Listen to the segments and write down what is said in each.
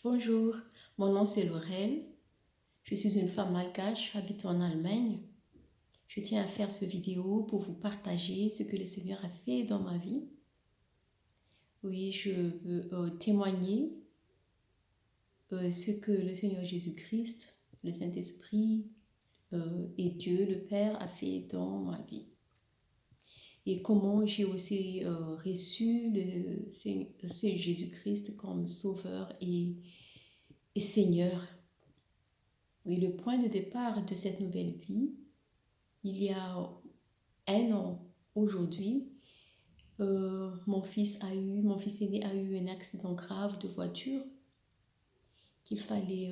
Bonjour, mon nom c'est Laurel. Je suis une femme malgache, j'habite en Allemagne. Je tiens à faire cette vidéo pour vous partager ce que le Seigneur a fait dans ma vie. Oui, je veux témoigner ce que le Seigneur Jésus-Christ, le Saint-Esprit et Dieu, le Père, a fait dans ma vie. Et comment j'ai aussi reçu le Seigneur Jésus-Christ comme Sauveur et Seigneur. Oui, le point de départ de cette nouvelle vie, il y a un an aujourd'hui, mon fils aîné a eu un accident grave de voiture qu'il fallait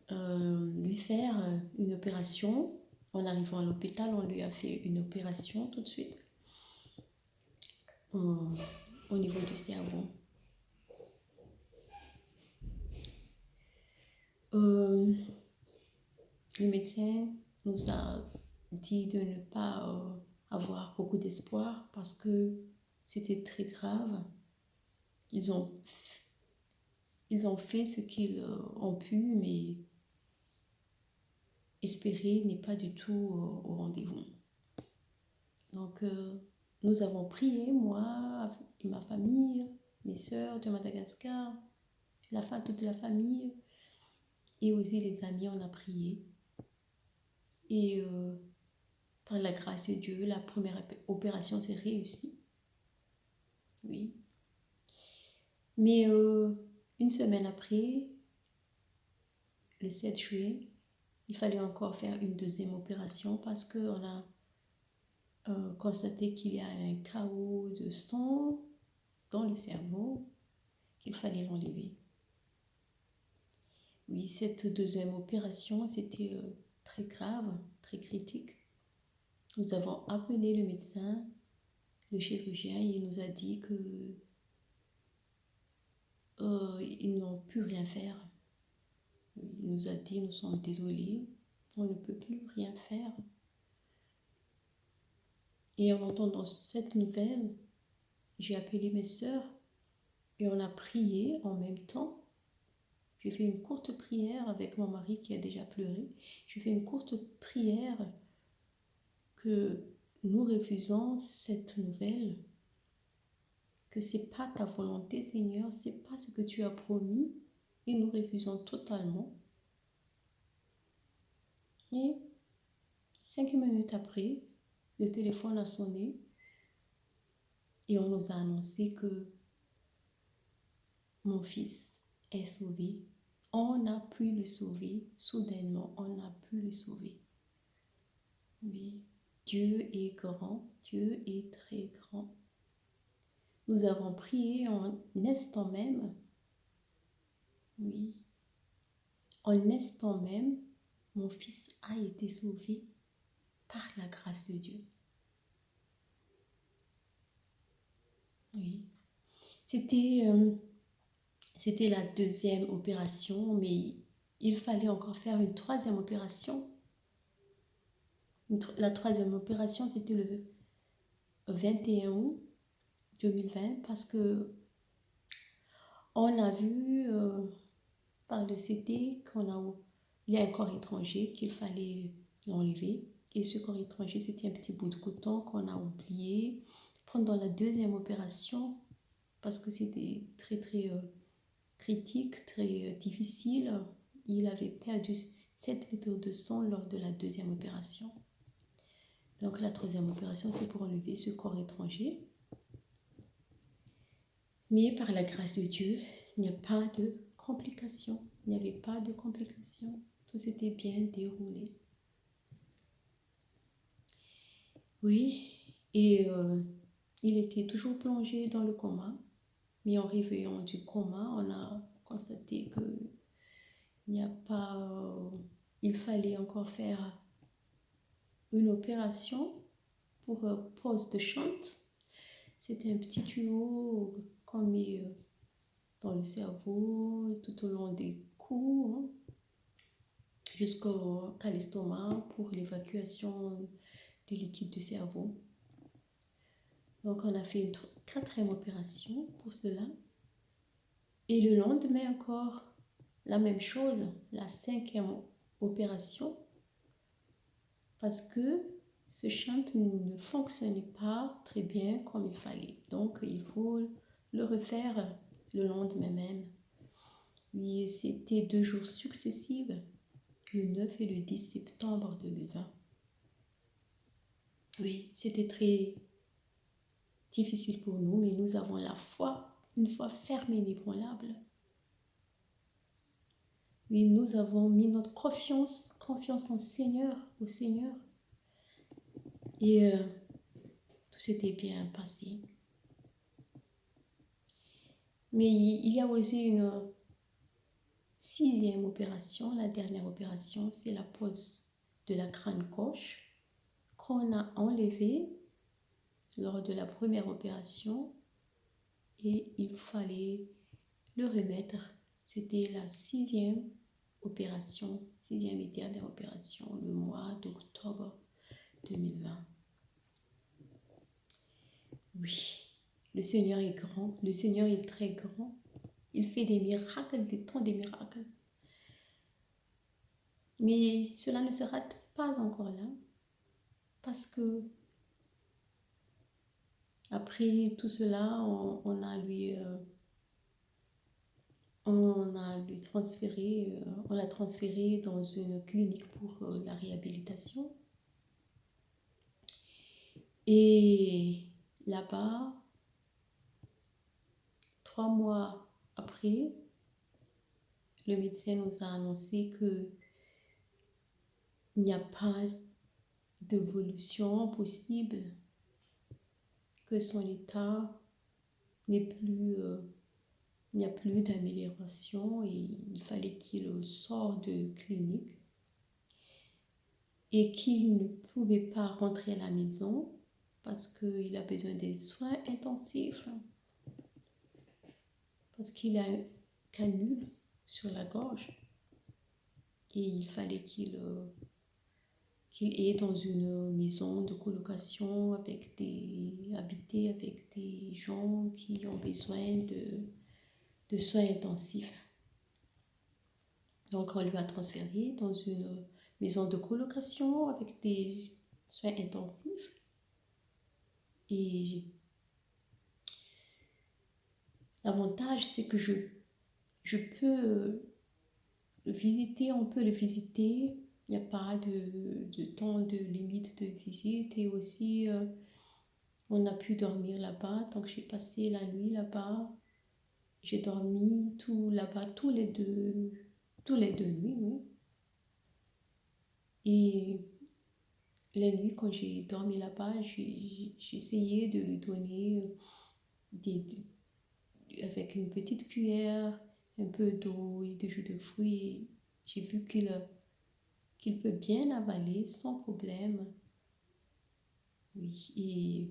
lui faire une opération. En arrivant à l'hôpital, on lui a fait une opération tout de suite au niveau du cerveau. Le médecin nous a dit de ne pas avoir beaucoup d'espoir parce que c'était très grave. Ils ont fait ce qu'ils ont pu, mais espérer n'est pas du tout au rendez-vous. Donc, nous avons prié, moi et ma famille, mes sœurs de Madagascar, toute la famille, et aussi les amis, on a prié. Et par la grâce de Dieu, la première opération s'est réussie. Oui. Mais une semaine après, le 7 juillet, il fallait encore faire une deuxième opération parce qu'on a constaté qu'il y a un chaos de sang dans le cerveau, qu'il fallait l'enlever. Oui, cette deuxième opération, c'était très grave, très critique. Nous avons appelé le médecin, le chirurgien, et il nous a dit que ils n'ont pu rien faire. Il nous a dit, nous sommes désolés, on ne peut plus rien faire. Et en entendant cette nouvelle, j'ai appelé mes sœurs et on a prié en même temps. J'ai fait une courte prière avec mon mari qui a déjà pleuré. J'ai fait une courte prière que nous refusons cette nouvelle, que c'est pas ta volonté, Seigneur, c'est pas ce que tu as promis, et nous refusons totalement. Et 5 minutes après, le téléphone a sonné et on nous a annoncé que mon fils est sauvé. On a pu le sauver, soudainement, on a pu le sauver. Oui, Dieu est grand, Dieu est très grand. Nous avons prié en instant même, oui, en instant même, mon fils a été sauvé par la grâce de Dieu. Oui, c'était la deuxième opération, mais il fallait encore faire une troisième opération. La troisième opération, c'était le 21 août 2020 parce que on a vu par le CT il y a un corps étranger qu'il fallait l'enlever. Et ce corps étranger, c'était un petit bout de coton qu'on a oublié pendant la deuxième opération parce que c'était très très critique, très difficile. Il avait perdu 7 litres de sang lors de la deuxième opération. Donc la troisième opération, c'est pour enlever ce corps étranger. Mais par la grâce de Dieu, il n'y a pas de complications. Il n'y avait pas de complications. Tout s'était bien déroulé. Oui, et il était toujours plongé dans le coma. Mais en réveillant du coma, on a constaté que il fallait encore faire une opération pour pose de shunt. C'était un petit tuyau qu'on met dans le cerveau tout au long des coups, jusqu'à l'estomac pour l'évacuation du liquide du cerveau. Donc on a fait une quatrième opération pour cela. Et le lendemain encore, la même chose, la 5e opération, parce que ce shunt ne fonctionnait pas très bien comme il fallait. Donc, il faut le refaire le lendemain même. Oui, c'était 2 jours successifs, le 9 et le 10 septembre 2020. Oui, c'était très difficile pour nous, mais nous avons la foi, une foi ferme et inébranlable. Oui, nous avons mis notre confiance en Seigneur, au Seigneur. Et tout s'était bien passé. Mais il y a aussi une 6e opération, la dernière opération, c'est la pose de la crâne gauche qu'on a enlevée lors de la première opération et il fallait le remettre. C'était la 6e opération, 6e et dernière opération, le mois d'octobre 2020. Oui, le Seigneur est grand, le Seigneur est très grand. Il fait des miracles, des temps des miracles. Mais cela ne sera pas encore là, parce que après tout cela, on a lui transféré, on l'a transféré dans une clinique pour la réhabilitation. Et là-bas, 3 mois après, le médecin nous a annoncé qu'il n'y a pas d'évolution possible, que son état n'est plus, il n'y a plus d'amélioration et il fallait qu'il sorte de clinique et qu'il ne pouvait pas rentrer à la maison parce qu'il a besoin des soins intensifs, parce qu'il a un canule sur la gorge et il fallait qu'il est dans une maison de colocation habité avec des gens qui ont besoin de soins intensifs. Donc on lui a transféré dans une maison de colocation avec des soins intensifs. Et l'avantage, c'est que je peux le visiter, on peut le visiter. Il n'y a pas de temps de limite de visite. Et aussi, on a pu dormir là-bas. Donc j'ai passé la nuit là-bas. J'ai dormi tout là-bas tous les deux nuits, oui. Et la nuit, quand j'ai dormi là-bas, j'ai essayé de lui donner avec une petite cuillère, un peu d'eau et des jus de fruits. J'ai vu qu'il peut bien avaler sans problème. Oui, et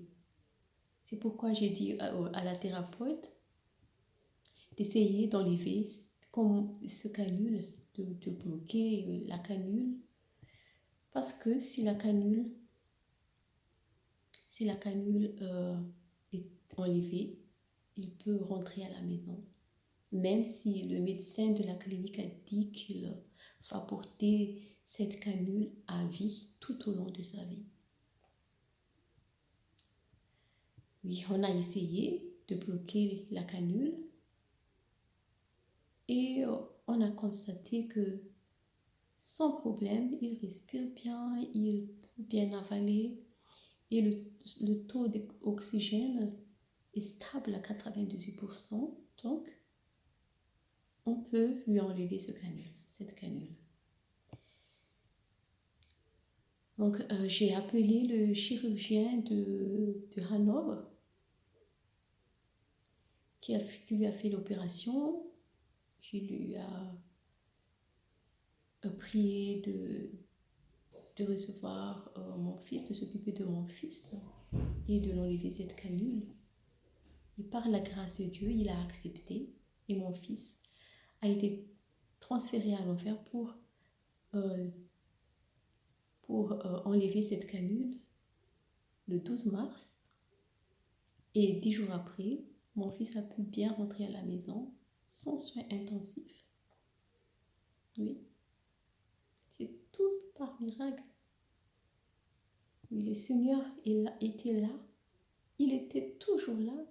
c'est pourquoi j'ai dit à la thérapeute d'essayer d'enlever comme ce canule, de bloquer la canule. Parce que si la canule est enlevée, il peut rentrer à la maison. Même si le médecin de la clinique a dit qu'il va porter cette canule à vie, tout au long de sa vie. Oui, on a essayé de bloquer la canule et on a constaté que sans problème, il respire bien, il peut bien avaler et le taux d'oxygène est stable à 98%. Donc, on peut lui enlever cette canule. Donc, j'ai appelé le chirurgien de Hanovre qui lui a fait l'opération. Je lui ai prié de recevoir mon fils, de s'occuper de mon fils et de l'enlever cette canule. Et par la grâce de Dieu, il a accepté et mon fils a été transféré à l'enfer pour enlever cette canule le 12 mars. Et 10 jours après, mon fils a pu bien rentrer à la maison sans soins intensifs. Oui, c'est tout par miracle. Oui, le Seigneur était là. Il était toujours là.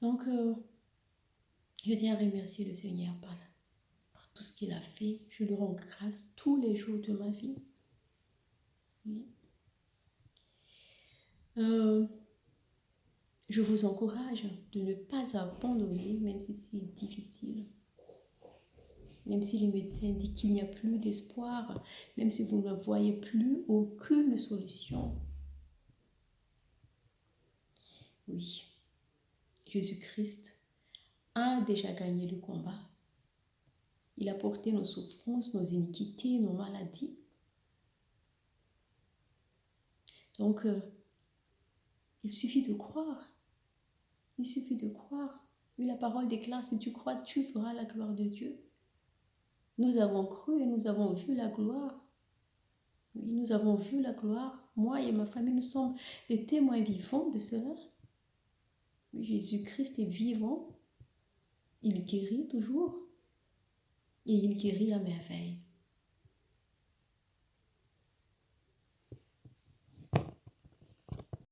Donc, je tiens à remercier le Seigneur par tout ce qu'il a fait. Je lui rends grâce tous les jours de ma vie. Oui. Je vous encourage de ne pas abandonner, même si c'est difficile. Même si les médecins disent qu'il n'y a plus d'espoir, même si vous ne voyez plus aucune solution. Oui, Jésus-Christ a déjà gagné le combat. Il a porté nos souffrances, nos iniquités, nos maladies. Donc, il suffit de croire. Il suffit de croire. Oui, la parole déclare, si tu crois, tu feras la gloire de Dieu. Nous avons cru et nous avons vu la gloire. Oui, nous avons vu la gloire. Moi et ma famille, nous sommes les témoins vivants de cela. Oui, Jésus-Christ est vivant. Il guérit toujours. Et il guérit à merveille.